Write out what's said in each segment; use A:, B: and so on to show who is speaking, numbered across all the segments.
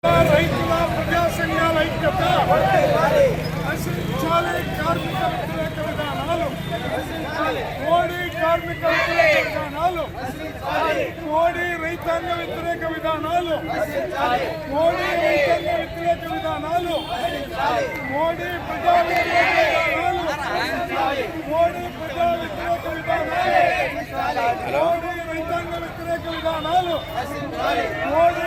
A: రైతుల ప్రజా సంఘాల ఐక్యత నశించాలి. కార్మిక వ్యతిరేక విధానాలు, మోడీ కార్మిక వ్యతిరేక విధానాలు, మోడీ రైతాంగ వ్యతిరేక విధానాలు, మోడీ రైతాంగ వ్యతిరేక విధానాలు, మోడీ ప్రజా వ్యతిరేక విధానాలు, మోడీ ప్రజా వ్యతిరేక విధానాలు, మోడీ రైతాంగ వ్యతిరేక విధానాలు, మోడీ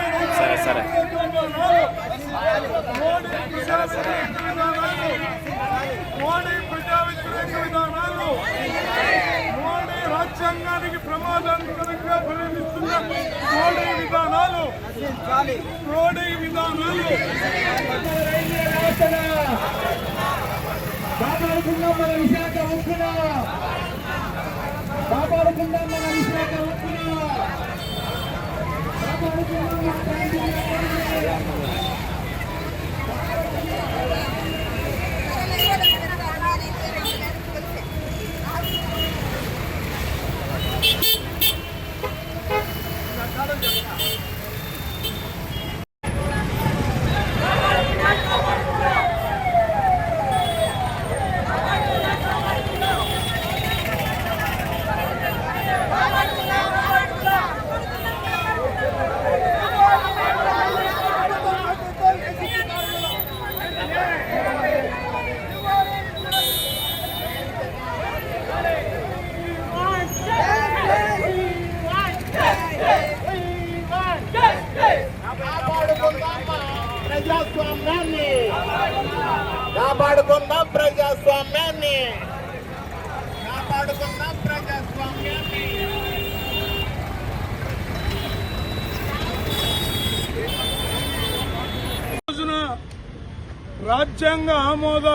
A: మోడీ ప్రజా వ్యతిరేక విధానాలు, మోడీ రాజ్యాంగానికి ప్రమాదాత్మకంగా పరిగణిస్తున్న మోడీ విధానాలు, మోడీ విధానాలు
B: కాపాడుకుందాం మన విశాఖ ఉక్కున, కాపాడుకుందాం మన విశాఖ ఉక్కున,
C: ప్రజాస్వామ్యాన్ని కాపాడుకుందాం, ప్రజాస్వామ్యాన్ని కాపాడుకుందాం, ప్రజాస్వామ్యాన్ని.
A: రోజున రాజ్యాంగ ఆమోద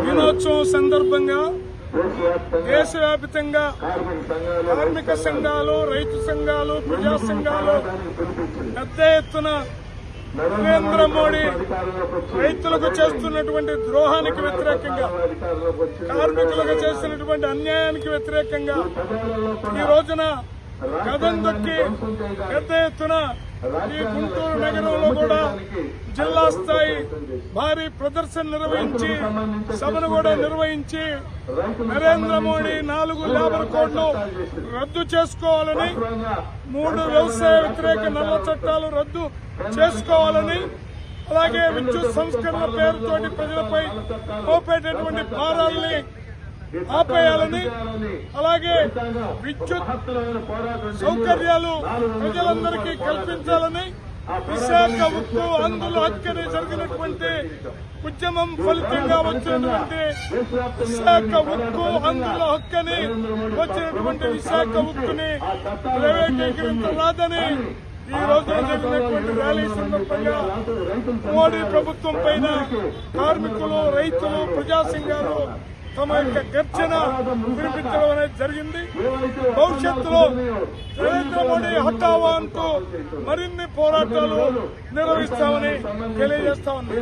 A: దినోత్సవం సందర్భంగా దేశవ్యాప్తంగా కార్మిక సంఘాలు, రైతు సంఘాలు, ప్రజా సంఘాలు పెద్ద ఎత్తున నరేంద్ర మోడీ రైతులకు చేస్తున్నటువంటి ద్రోహానికి వ్యతిరేకంగా, కార్మికులకు చేస్తున్నటువంటి అన్యాయానికి వ్యతిరేకంగా ఈ రోజున కథం దొక్కి పెద్ద ఎత్తున ఈ గుంటూరు నగరంలో కూడా జిల్లా స్థాయి భారీ ప్రదర్శన నిర్వహించి, సభను కూడా నిర్వహించి నరేంద్ర మోడీ 4 లేబర్ కోడ్లు రద్దు చేసుకోవాలని, 3 వ్యవసాయ వ్యతిరేక నల్ల చట్టాలు రద్దు చేసుకోవాలని, అలాగే విద్యుత్ సంస్కరణ పేరుతోటి ప్రజలపై మోపేటటువంటి భారాల్ని ఆపేయాలని, అలాగే విద్యుత్ సౌకర్యాలు ప్రజలందరికీ కల్పించాలని, విశాఖ ఉక్కు ఆందోళన హక్కుని జరిగినటువంటి ఉద్యమం ఫలితంగా వచ్చినటువంటి విశాఖ ఉక్కు ఆందోళన హక్కుని వచ్చినటువంటి విశాఖ ఉక్కుని ప్రైవేటీకరించరాదని ఈ రోజున జరిగినటువంటి ర్యాలీ సందర్భంగా మోడీ ప్రభుత్వం పైన కార్మికులు, రైతులు, ప్రజా సంఘాలు తమ యొక్క గర్జన వినిపించడం అనేది జరిగింది. భవిష్యత్తులో నరేంద్ర మోడీ హఠావో అంటూ మరిన్ని పోరాటాలు నిర్వహిస్తామని తెలియజేస్తా ఉంది.